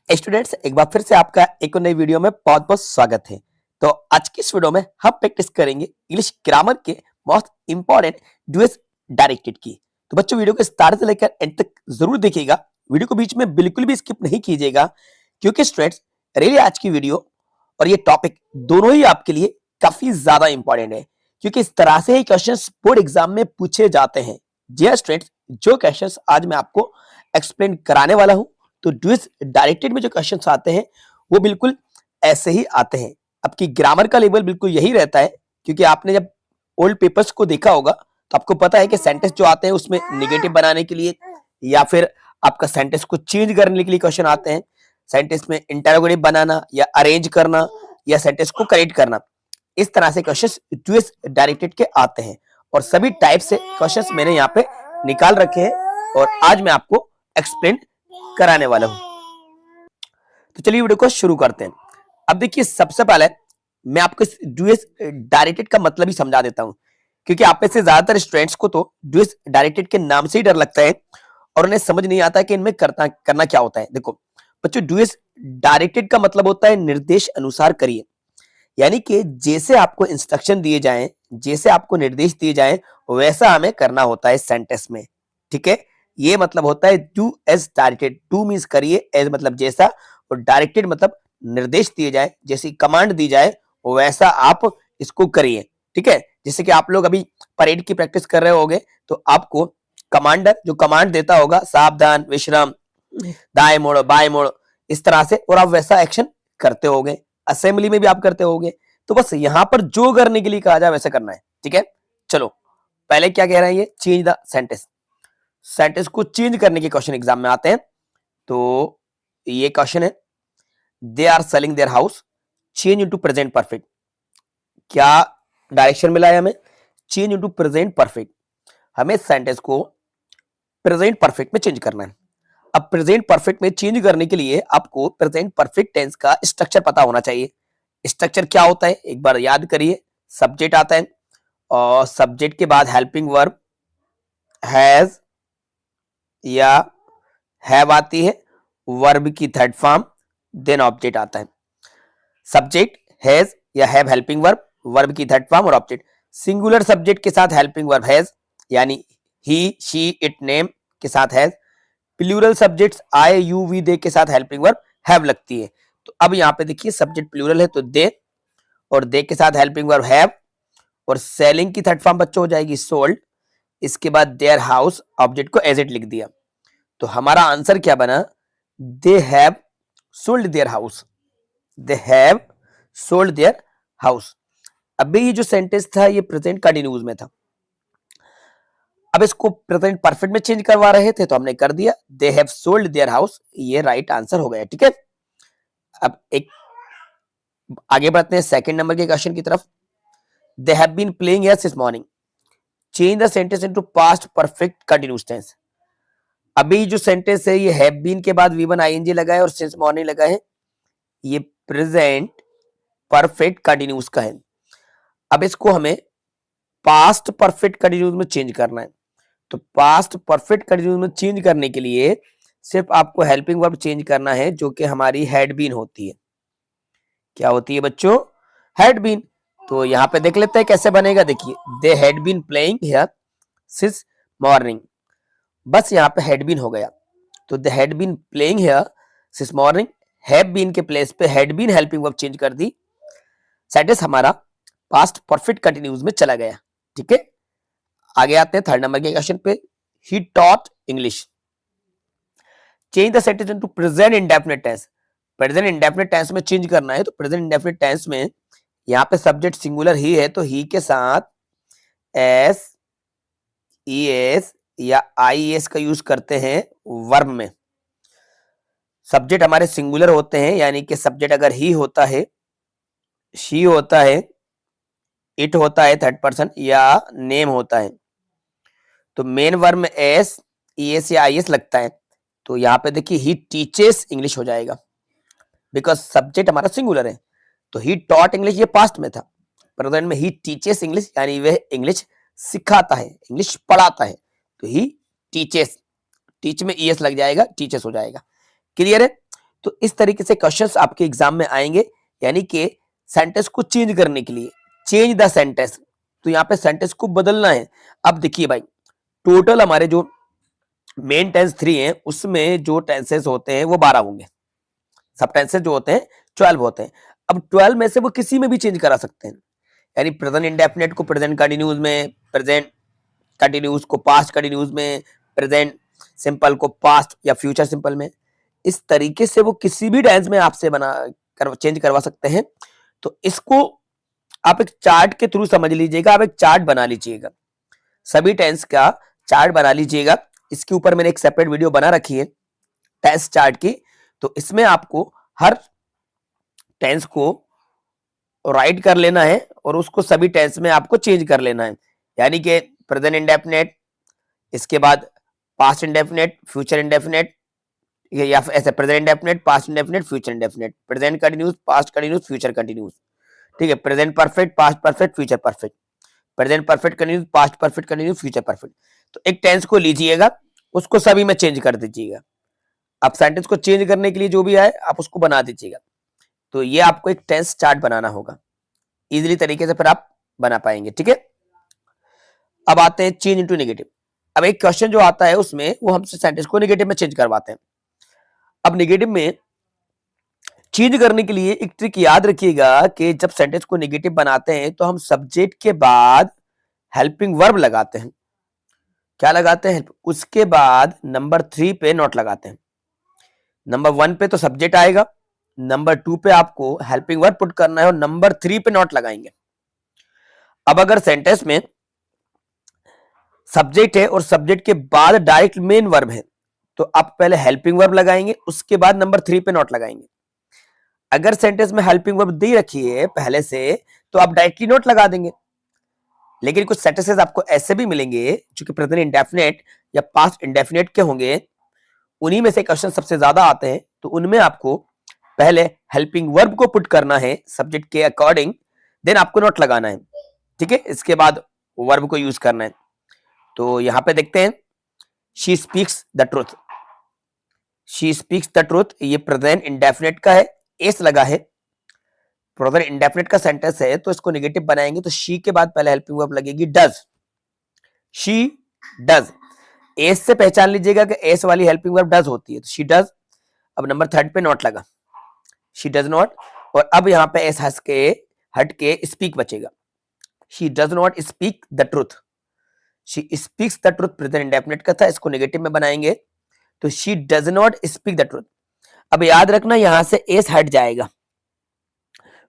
Students, एक बार फिर से आपका एक और नई वीडियो में बहुत बहुत स्वागत है। तो आज की इस वीडियो में हम प्रैक्टिस करेंगे इंग्लिश ग्रामर के मोस्ट इंपॉर्टेंट ड्यूएस डायरेक्टेड की। तो बच्चों, वीडियो को स्टार्ट से लेकर एंड तक जरूर देखिएगा। वीडियो को बीच में बिल्कुल भी स्किप नहीं कीजिएगा, क्योंकि स्टूडेंट्स रियली आज की वीडियो और ये टॉपिक दोनों ही आपके लिए काफी ज्यादा इंपॉर्टेंट है, क्योंकि इस तरह से ही क्वेश्चन बोर्ड एग्जाम में पूछे जाते हैं। जी हाँ स्टूडेंट्स, जो क्वेश्चन आज मैं आपको एक्सप्लेन कराने वाला हूँ, तो ड्यूएस डायरेक्टेड में जो क्वेश्चंस आते हैं वो बिल्कुल ऐसे ही आते हैं। आपकी ग्रामर का लेवल बिल्कुल यही रहता है, क्योंकि आपने जब ओल्ड पेपर्स को देखा होगा तो आपको पता है कि सेंटेंस जो आते हैं उसमें निगेटिव बनाने के लिए या फिर आपका सेंटेंस को चेंज करने के लिए क्वेश्चन आते हैं। सेंटेंस में इंटरोगेटिव बनाना या अरेंज करना या सेंटेंस को करेक्ट करना, इस तरह से क्वेश्चंस ड्यूएस डायरेक्टेड के आते हैं। और सभी टाइप से क्वेश्चंस मैंने यहाँ पे निकाल रखे हैं और आज मैं आपको एक्सप्लेन कराने वाला हूं। तो चलिए वीडियो को शुरू करते हैं। अब देखिए, सबसे पहले मैं आपको इस ड्यूएस डायरेक्टेड का मतलब ही समझा देता हूं, क्योंकि आप में से ज्यादातर स्टूडेंट्स को तो ड्यूएस डायरेक्टेड के नाम से ही डर लगता है और उन्हें समझ नहीं आता कि इनमें करना क्या होता है। देखो बच्चों, ड्यूएस डायरेक्टेड का मतलब होता है निर्देश अनुसार करिए, यानी कि जैसे आपको इंस्ट्रक्शन दिए जाएं, जैसे आपको निर्देश दिए जाएं, वैसा हमें करना होता है सेंटेंस में। ठीक है, ये मतलब होता है do as directed. Do means करिए, एज मतलब जैसा, और डायरेक्टेड मतलब निर्देश दिए जाए, जैसी कमांड दी जाए वैसा आप इसको करिए। ठीक है, जैसे कि आप लोग अभी परेड की प्रैक्टिस कर रहे होगे तो आपको कमांडर जो कमांड देता होगा, सावधान, विश्राम, दाएं मोड़ो, बाएं मोड़ो, इस तरह से, और आप वैसा एक्शन करते होगे। असेंबली में भी आप करते होगे। तो बस यहां पर जो करने के लिए कहा जाए वैसे करना है। ठीक है, चलो पहले क्या कह रहे हैं, ये चेंज द सेंटेंस। सेंटेंस को चेंज करने के क्वेश्चन एग्जाम में आते हैं। तो ये क्वेश्चन है, they are selling their house, change into present perfect. क्या डायरेक्शन मिला है हमें? Change into present perfect. हमें सेंटेंस को प्रेजेंट परफेक्ट में चेंज करना है। अब प्रेजेंट परफेक्ट में चेंज करने के लिए आपको प्रेजेंट परफेक्ट टेंस का स्ट्रक्चर पता होना चाहिए। स्ट्रक्चर क्या होता है एक बार याद करिए। सब्जेक्ट आता है और सब्जेक्ट के बाद हेल्पिंग वर्ब हैज या हैव आती है, वर्ब की थर्ड फॉर्म, देन ऑब्जेक्ट आता है। सब्जेक्ट हैज या हैव हेल्पिंग वर्ब, वर्ब की थर्ड फॉर्म और ऑब्जेक्ट। सिंगुलर सब्जेक्ट के साथ हेल्पिंग वर्ब हैज, यानी ही, शी, इट, नेम के साथ has. Plural subjects I, you, we, they के साथ हेल्पिंग वर्ब हैव लगती है। तो अब यहाँ पे देखिए, सब्जेक्ट प्लूरल है तो दे, और दे के साथ हेल्पिंग वर्ब हैव, और सेलिंग की थर्ड फॉर्म बच्चों हो जाएगी सोल्ड। इसके बाद देयर हाउस, ऑब्जेक्ट को एज इट लिख दिया। तो हमारा आंसर क्या बना? They have sold their house. They have sold their house. अभी ये जो सेंटेंस था ये प्रेजेंट कंटिन्यूस में था। अब इसको प्रेजेंट परफेक्ट में चेंज करवा रहे थे तो हमने कर दिया, they have sold their house. ये राइट आंसर हो गया। ठीक है, अब एक आगे बढ़ते हैं सेकंड नंबर के क्वेश्चन की तरफ। They have been playing here since morning, change the sentence into past perfect continuous tense. अभी जो सेंटेंस है ये हैव बीन के बाद V1 ING लगा है और सिंस मॉर्निंग लगा है, ये प्रेजेंट परफेक्ट कंटिन्यूस का है। अब इसको हमें पास्ट परफेक्ट कंटिन्यूस में चेंज करना है। तो पास्ट परफेक्ट कंटिन्यूस में चेंज करने के लिए सिर्फ आपको हेल्पिंग वर्ब चेंज करना है, जो कि हमारी हैड बीन होती है। क्या होती है बच्चों? Had been. तो यहां पे देख लेते हैं कैसे बनेगा। देखिए, they had been playing here since morning, बस यहाँ पे हैड बीन हो गया। तो they had been playing here since morning, have been के प्लेस पे had been helping verb change कर दी। सेंटेंस हमारा पास्ट परफेक्ट कंटिन्यूस में चला गया। ठीक है, आगे आते हैं थर्ड नंबर के क्वेश्चन पे। He taught English, change the sentence into present indefinite tense. Present indefinite tense में चेंज करना है। तो प्रेजेंट इंडेफिनिट टेंस में यहाँ पे सब्जेक्ट सिंगुलर ही है, तो ही के साथ एस, ई एस या आई एस का यूज करते हैं वर्ब में। सब्जेक्ट हमारे सिंगुलर होते हैं, यानी कि सब्जेक्ट अगर ही होता है, शी होता है, इट होता है थर्ड पर्सन, या नेम होता है, तो मेन वर्ब में एस, ई एस या आई एस लगता है। तो यहाँ पे देखिए ही टीचेस इंग्लिश हो जाएगा, बिकॉज सब्जेक्ट हमारा सिंगुलर है। तो ही टॉट इंग्लिश ये पास्ट में था, प्रेजेंट में ही टीचेस इंग्लिश, यानी वह इंग्लिश सिखाता है, इंग्लिश पढ़ाता है। तो ही टीचेस, टीच में ईएस लग जाएगा, टीचेस हो जाएगा। क्लियर है? तो इस तरीके से क्वेश्चंस आपके एग्जाम में आएंगे, यानी कि सेंटेंस को चेंज करने के लिए, चेंज द सेंटेंस। तो यहाँ पे सेंटेंस को बदलना है। अब देखिए भाई, टोटल हमारे जो मेन टेंस 3 हैं उसमें जो टेंसेस होते हैं वो 12 होंगे, सब टेंसेस जो होते हैं 12 होते हैं। अब 12 में से वो किसी में भी चेंज करा सकते हैं, यानी प्रेजेंट इंडेफिनिट को प्रेजेंट कंटिन्यूस में, प्रेजेंट कंटिन्यूस को पास्ट कंटिन्यूस में, प्रेजेंट सिंपल को पास्ट या फ्यूचर सिंपल में। इस तरीके से वो किसी भी टेंस में आपसे चेंज करवा सकते हैं। तो इसको आप एक चार्ट के थ्रू समझ लीजिएगा, आप एक चार्ट बना लीजिएगा, सभी टेंस का चार्ट बना लीजिएगा। इसके ऊपर मैंने एक सेपरेट वीडियो बना रखी है टेंस चार्ट की। तो इसमें आपको हर टेंस को राइट कर लेना है और उसको सभी टेंस में आपको चेंज कर लेना है, यानी कि प्रेजेंट इंडेफिनिट, इसके बाद पास्ट इंडेफिनिट, फ्यूचर इंडेफिनिट, या ऐसे present indefinite, past indefinite, future indefinite, present continuous, past continuous, future continuous. ठीक है, present perfect, past perfect, future perfect, present perfect continuous, past perfect continuous, future perfect. तो एक tense को लीजिएगा, उसको सभी में चेंज कर दीजिएगा। आप सेंटेंस को चेंज करने के लिए जो भी आए आप उसको बना दीजिएगा। तो ये आपको एक टेंस चार्ट बनाना होगा, इजीली तरीके से फिर आप बना पाएंगे। ठीक है, अब आते हैं चेंज इनटू नेगेटिव। अब एक क्वेश्चन जो आता है उसमें वो हमसे सेंटेंस को नेगेटिव में चेंज करवाते हैं। अब नेगेटिव में चेंज करने के लिए एक ट्रिक याद रखिएगा कि जब सेंटेंस को नेगेटिव बनाते हैं तो हम सब्जेक्ट के बाद हेल्पिंग वर्ब लगाते हैं। क्या लगाते हैं? उसके बाद नंबर 3 पे नॉट लगाते हैं। नंबर 1 पे तो सब्जेक्ट आएगा, नंबर 2 पे आपको हेल्पिंग वर्ब पुट करना है और नंबर 3 पे नॉट लगाएंगे। अब अगर सेंटेंस में सब्जेक्ट है और सब्जेक्ट के बाद डायरेक्ट मेन वर्ब है तो आप पहले हेल्पिंग वर्ब लगाएंगे, उसके बाद नंबर 3 पे नॉट लगाएंगे। अगर सेंटेंस में हेल्पिंग वर्ब दे रखी है पहले से तो आप डायरेक्टली नॉट लगा देंगे। लेकिन कुछ सेंटेंसेस आपको ऐसे भी मिलेंगे जो कि प्रेजेंट इंडेफिनिट या पास्ट इंडेफिनिट के होंगे, उन्हीं में से क्वेश्चन सबसे ज्यादा आते हैं। तो उनमें आपको पहले हेल्पिंग वर्ब को पुट करना है सब्जेक्ट के अकॉर्डिंग, देन आपको नॉट लगाना है। ठीक है, इसके बाद वर्ब को यूज करना है। तो यहां पे देखते हैं, she speaks the truth. She speaks the truth, ये प्रेजेंट इंडेफिनिट का है, एस लगा है, प्रेजेंट इंडेफिनिट का सेंटेंस है तो इसको नेगेटिव बनाएंगे तो शी के बाद पहले हेल्पिंग वर्ब लगेगी डज। शी डज, एस से पहचान लीजिएगा कि एस वाली हेल्पिंग वर्ब डज होती है, तो शी डज। अब नंबर 3 पे नॉट लगा, शी डज नॉट, और अब यहां पे एस हट के स्पीक बचेगा। She does not speak the truth, she speaks the truth present indefinite का था, इसको नेगेटिव में बनाएंगे तो she does not speak the truth. अब याद रखना यहां से एस हट जाएगा,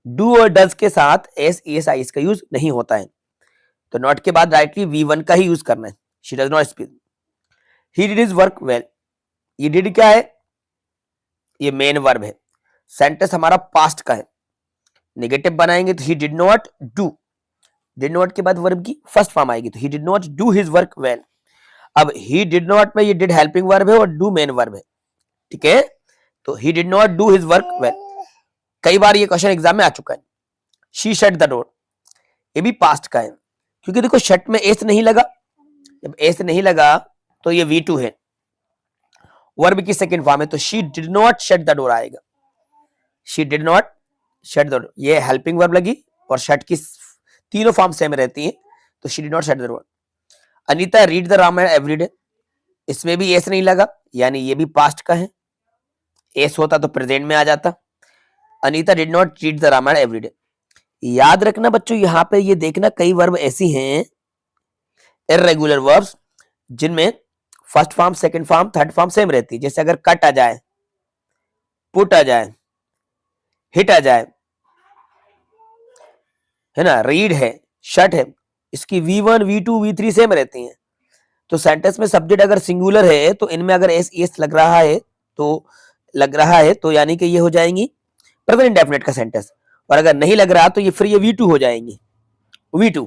डू और डज के साथ एस एस आई का यूज नहीं होता है, तो नॉट के बाद डायरेक्टली V1 का ही यूज करना है। She does not speak, he did his work well. ये डिड क्या है? ये मेन वर्ब है, सेंटेंस हमारा पास्ट का है, नेगेटिव बनाएंगे तो he did not do, did not के बाद वर्ब की फर्स्ट फॉर्म आएगी तो he did not do his work well. अब ही डिड नॉट में ये डिड हेल्पिंग वर्ब है और डू मेन वर्ब है। ठीक है, तो he did not do his work well. कई बार ये क्वेश्चन एग्जाम में आ चुका है। शी शट द डोर, ये भी पास्ट का है, क्योंकि देखो शट में एस नहीं लगा, जब एस नहीं लगा तो ये V2 है, वर्ब की सेकंड फॉर्म है, तो she did not shut the door आएगा। She did not shut the door, ये हेल्पिंग वर्ब लगी और शट की तीनों फॉर्म सेम रहती हैं, तो she did not shut the door. Anita read the Ramayana every day, इसमें भी एस नहीं लगा, यानी ये भी पास्ट का है, एस होता तो प्रेजेंट में आ जाता। Anita did not read the Ramayana every day. याद रखना बच्चों, यहां पे ये देखना कई वर्ब ऐसी हैं इर्रेगुलर वर्ब्स जिनमें first form, second form, third form same रहती है। जैसे अगर कट आ जाए, पुट आ जाए, हिट आ जाए, है ना, रीड है, शट है, इसकी V1, V2, V3 सेम रहती हैं। तो सेंटेंस में सब्जेक्ट अगर सिंगुलर है तो इनमें अगर एस लग रहा है तो यानी कि ये हो जाएंगी प्रेजेंट इंडेफिनिट का सेंटेंस, और अगर नहीं लग रहा तो ये फिर ये V2 हो जाएंगी, V2।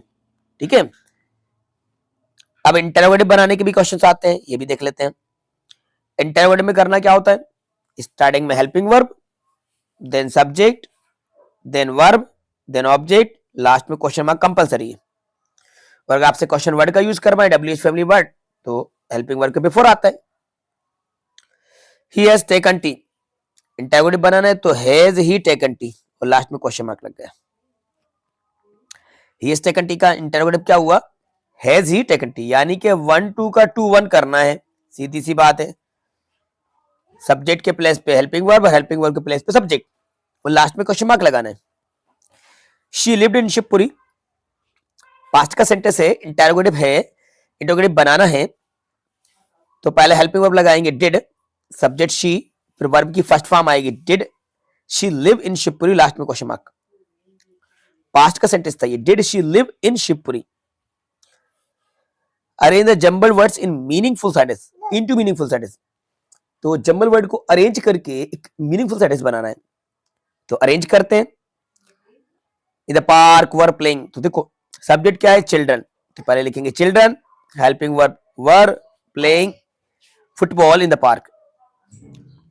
ठीक है, अब इंटरोगेटिव बनाने के भी क्वेश्चंस आते हैं, ये भी देख लेते हैं। इंटरोगेटिव में करना क्या होता है? स्टार्टिंग में helping verb, then subject, then verb, then object, last में क्वेश्चन मार्क कंपलसरी है। और अगर आपसे क्वेश्चन वर्ड का यूज करना है, WH फैमिली वर्ड, तो हेल्पिंग वर्ब के बिफोर आता है। He has taken tea, interrogative बनाना है तो हैज ही टेकन टी और लास्ट में क्वेश्चन मार्क लग गया। ही हैज टेकन टी का इंटेरोगेटिव क्या हुआ? हैज ही टेकन टी, यानी कि 1 2 का 2 1 करना है, सीधी सी बात है। सब्जेक्ट के प्लेस पे हेल्पिंग वर्ब, हेल्पिंग वर्ब के प्लेस पे सब्जेक्ट और लास्ट में क्वेश्चन मार्क लगाना है। She lived in Shivpuri, past का सेंटेंस है, इंटेरोगेटिव है, इंटेरोगेटिव बनाना है तो पहले हेल्पिंग वर्ब लगाएंगे डिड, सब्जेक्ट शी, फिर वर्ब की फर्स्ट फॉर्म आएगी did she live in Shivpuri, last में क्वेश्चन मार्क। पास्ट का सेंटेंस था ये, did she live in Shivpuri. Arrange the jumble words in meaningful sentence into meaningful sentence, तो jumble word को arrange करके एक मीनिंगफुल सेंटेंस बनाना है। तो अरेंज करते हैं। In the park were playing, तो देखो सब्जेक्ट क्या है? चिल्ड्रन, तो पहले लिखेंगे children, helping verb were playing football in the park,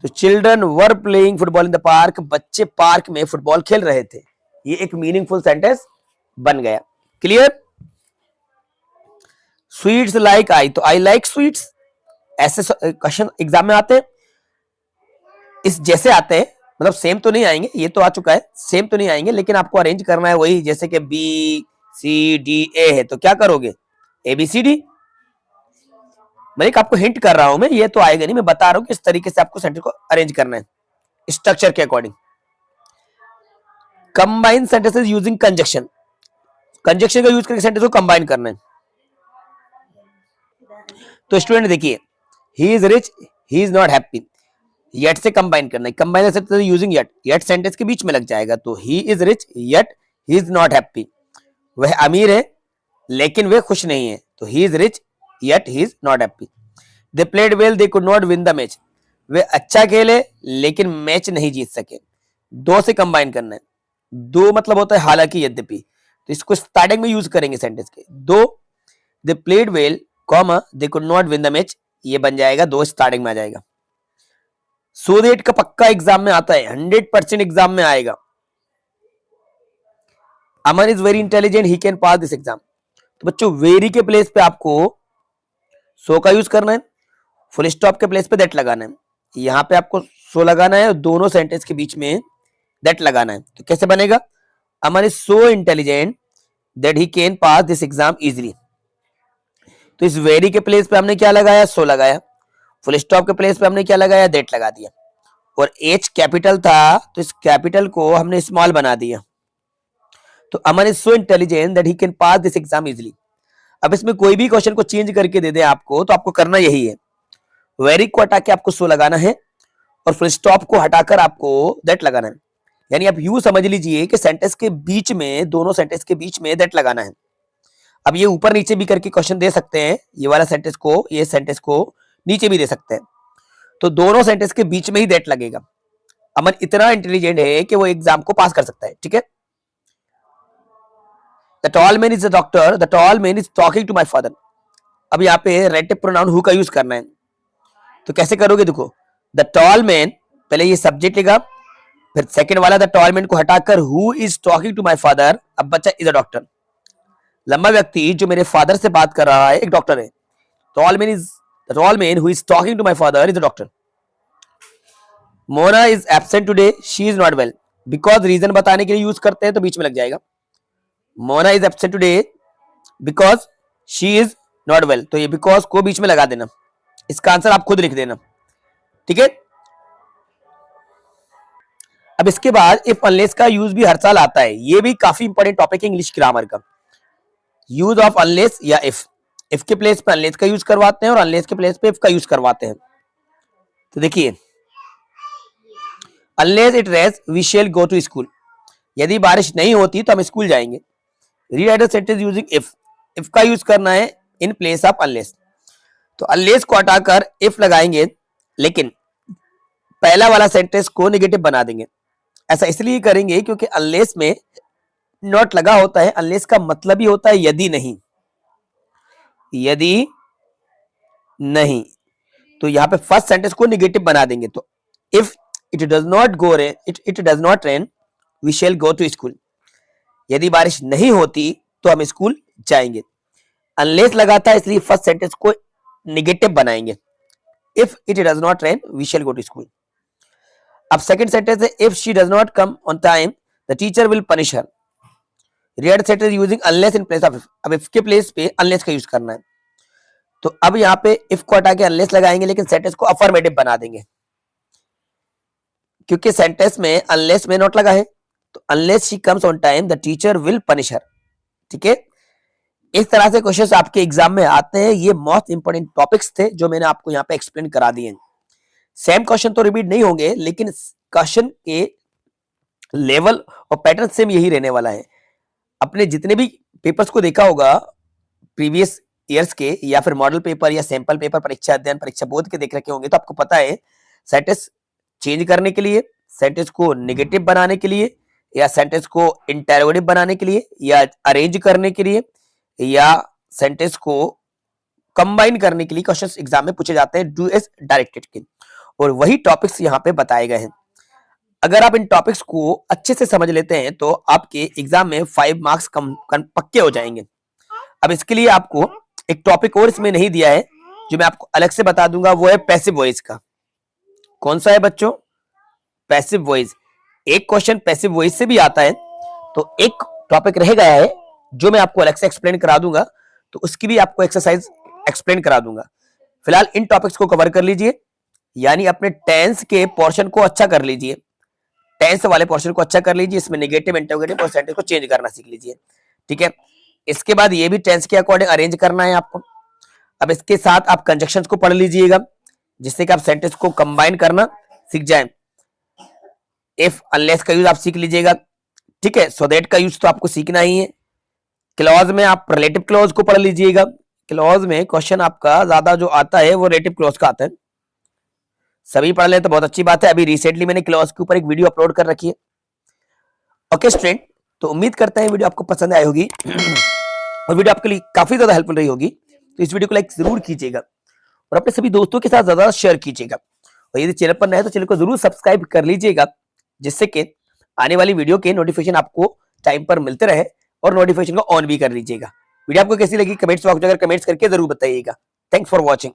तो children were playing football in the park, बच्चे पार्क में फुटबॉल खेल रहे थे। ये एक मीनिंगफुल सेंटेंस बन गया। क्लियर? स्वीट्स लाइक आई, तो आई लाइक स्वीट्स, ऐसे क्वेश्चन एग्जाम में आते हैं। इस जैसे आते हैं, मतलब सेम तो नहीं आएंगे, ये तो आ चुका है, सेम तो नहीं आएंगे, लेकिन आपको अरेंज करना है वही, जैसे कि बी सी डी ए है तो क्या करोगे? A B C D. मैं एक आपको हिंट कर रहा हूं, मैं ये तो आएगा नहीं, मैं बता रहा हूं कि इस तरीके से आपको सेंटेंस को अरेंज करना है स्ट्रक्चर के according. Combine sentences using conjunction, conjunction का यूज करके सेंटेंस को कंबाइन करना है। तो स्टूडेंट देखिए, he is rich he is not happy, yet से कंबाइन करना है। Combine sentence using yet, yet sentence के बीच में लग जाएगा, तो he is rich yet he is not happy, वह अमीर है लेकिन वे खुश नहीं है, तो he is rich yet he is not happy. They played well they could not win the match, वे अच्छा खेले लेकिन मैच नहीं जीत सके। दो से कंबाइन करना है, दो मतलब होता है हालांकि यद्यपि, तो इसको स्टार्टिंग में यूज करेंगे सेंटेंस के। दो दे played well comma they could not win the match, ये बन जाएगा, दो स्टार्टिंग में आ जाएगा। सो दैट का पक्का एग्जाम में आता है, 100% एग्जाम में आएगा। Aman is very intelligent he can pass this exam, तो बच्चों वेरी के प्लेस पे आपको सो का यूज करना है, फुल स्टॉप के प्लेस पे दैट लगाना है। यहां पे आपको सो लगाना है और दोनों सेंटेंस के बीच में दैट लगाना है। तो कैसे बनेगा? Aman is so intelligent that he can pass this exam easily, तो इस वेरी के प्लेस पे हमने क्या लगाया? सो लगाया। फुल स्टॉप के प्लेस पे हमने क्या लगाया? दैट लगा दिया। और एच कैपिटल था तो इस कैपिटल को हमने स्मॉल बना दिया। तो Aman is so intelligent that he can pass this exam easily. अब इसमें कोई भी क्वेश्चन को चेंज करके दे दे आपको, तो आपको करना यही है, वेरी को हटा के आपको सो लगाना है और फुल स्टॉप को हटाकर आपको दैट लगाना है। यानी आप यूं समझ लीजिए कि सेंटेंस के बीच में, दोनों सेंटेंस के बीच में दैट लगाना है। अब ये ऊपर नीचे भी करके क्वेश्चन दे सकते हैं, ये वाला सेंटेंस को, ये सेंटेंस को नीचे भी दे सकते हैं, तो दोनों सेंटेंस के बीच में ही दैट लगेगा। अमन इतना इंटेलिजेंट है कि वो एग्जाम को पास कर सकता है। ठीक है? The tall man is the doctor, the tall man is talking to my father. अब यहाँ पे रेलेटिव प्रोनाउन हु का यूज करना है, तो कैसे करोगे? देखो, द टॉल मैन, पहले ये सब्जेक्ट लेगा, फिर सेकंड वाला द टॉल मैन को हटाकर who is talking to my father, अब बच्चा इज अ डॉक्टर। लंबा व्यक्ति जो मेरे फादर से बात कर रहा है एक डॉक्टर है। Tall man is, the tall man who is talking to my father is a doctor. Mona is absent today she is not well, because reason बताने के लिए यूज करते हैं तो बीच में लग जाएगा। Mona is absent today because she is not well, तो ये बिकॉज को बीच में लगा देना। इसका आंसर आप खुद लिख देना। ठीक है? अब इसके बाद इफ अनलेस का यूज भी हर साल आता है, ये भी काफी इंपॉर्टेंट टॉपिक है इंग्लिश ग्रामर का। यूज ऑफ अनलेस या इफ के प्लेस पे अनलेस का यूज करवाते हैं और अनलेस के प्लेस पे इफ का यूज करवाते हैं। तो देखिए, unless it rains we shall go to school, यदि बारिश नहीं होती तो हम स्कूल जाएंगे। Rewrite the sentence using if का यूज करना है इन प्लेस ऑफ अनलेस, तो अनलेस को हटाकर इफ लगाएंगे, लेकिन पहला वाला सेंटेंस को नेगेटिव बना देंगे। ऐसा इसलिए करेंगे क्योंकि अनलेस में नॉट लगा होता है, अनलेस का मतलब ही होता है यदि नहीं, यदि नहीं, तो यहां पे फर्स्ट सेंटेंस को नेगेटिव बना देंगे। तो if it does not go rain, it does not rain we shall go to school, यदि बारिश नहीं होती तो हम स्कूल जाएंगे। अनलेस लगाता है इसलिए फर्स्ट सेंटेंस को नेगेटिव बनाएंगे। If it does not rain we shall go to school. अब सेकंड सेंटेंस है if she does not come on time the teacher will punish her. Read sentence using unless in place of if. अब if के place पे unless का use करना है। तो अब यहाँ पे इफ को हटा के अनलेस लगाएंगे, लेकिन सेंटेंस को अफर्मेटिव बना देंगे क्योंकि सेंटेंस में अनलेस में नॉट लगा है। तो unless she comes on time the teacher will punish her. ठीक है, इस तरह से क्वेश्चंस आपके एग्जाम में आते हैं। ये मोस्ट इंपोर्टेंट टॉपिक्स थे जो मैंने आपको यहाँ पे एक्सप्लेन करा दिए। सेम क्वेश्चन तो रिपीट नहीं होंगे, लेकिन क्वेश्चन के लेवल और पैटर्न सेम यही रहने वाला है। अपने जितने भी पेपर्स को देखा होगा प्रीवियस ईयर्स के, या फिर मॉडल पेपर या सैंपल पेपर, परीक्षा अध्ययन, परीक्षा बोध के देख रखे होंगे, तो आपको पता है सेंटेंस चेंज करने के लिए, सेंटेंस को नेगेटिव बनाने के लिए, या सेंटेंस को इंटरोगेटिव बनाने के लिए, या अरेंज करने के लिए, या सेंटेंस को कंबाइन करने के लिए क्वेश्चंस एग्जाम में पूछे जाते हैं डू एज डायरेक्टेड के। और वही टॉपिक्स यहाँ पे बताए गए हैं। अगर आप इन टॉपिक्स को अच्छे से समझ लेते हैं तो आपके एग्जाम में 5 मार्क्स पक्के हो जाएंगे। अब इसके लिए आपको एक टॉपिक और इसमें नहीं दिया है जो मैं आपको अलग से बता दूंगा, वो है पैसिव वॉइस का। कौन सा है बच्चों? Passive voice. एक क्वेश्चन पैसिव वॉइस से भी आता है, तो एक टॉपिक रह गया है जो मैं आपको अलग से एक्सप्लेन करा दूंगा, तो उसकी भी आपको एक्सरसाइज एक्सप्लेन करा दूंगा। फिलहाल इन टॉपिक्स को कवर कर लीजिए, यानी अपने टेंस के पोर्शन को अच्छा कर लीजिए, टेंस वाले पोर्शन को अच्छा कर लीजिए। इसमें नेगेटिव, इंटरोगेटिव और सेंटेंस को चेंज करना सीख लीजिए। ठीक है, इसके बाद ये भी टेंस के अकॉर्डिंग अरेंज करना है आपको। अब इसके साथ आप कंजक्शंस को पढ़ लीजिएगा, जिससे कि आप सेंटेंस को कंबाइन करना सीख जाएं। इफ अनलेस का यूज आप सीख लीजिएगा। ठीक है, सो दैट का यूज तो आपको सीखना ही है। क्लॉज में आप रिलेटिव क्लॉज को पढ़ लीजिएगा। क्लॉज में क्वेश्चन आपका ज्यादा जो आता है वो रिलेटिव क्लॉज का आता है। सभी पढ़ ले तो बहुत अच्छी बात है। अभी रिसेंटली मैंने क्लॉज के ऊपर एक वीडियो अपलोड कर रखी है। ओके स्टूडेंट, तो उम्मीद करते हैं वीडियो आपको पसंद आई होगी और वीडियो आपके लिए काफी ज्यादा हेल्पफुल रही होगी। तो इस वीडियो को लाइक जरूर कीजिएगा और अपने सभी दोस्तों के साथ ज्यादा शेयर कीजिएगा। और यदि चैनल पर नए तो चैनल को जरूर सब्सक्राइब कर लीजिएगा, जिससे कि आने वाली वीडियो के नोटिफिकेशन आपको टाइम पर मिलते रहे, और नोटिफिकेशन को ऑन भी कर लीजिएगा। वीडियो आपको कैसी लगी कमेंट्स बॉक्स में कमेंट्स करके जरूर बताइएगा। Thanks for watching.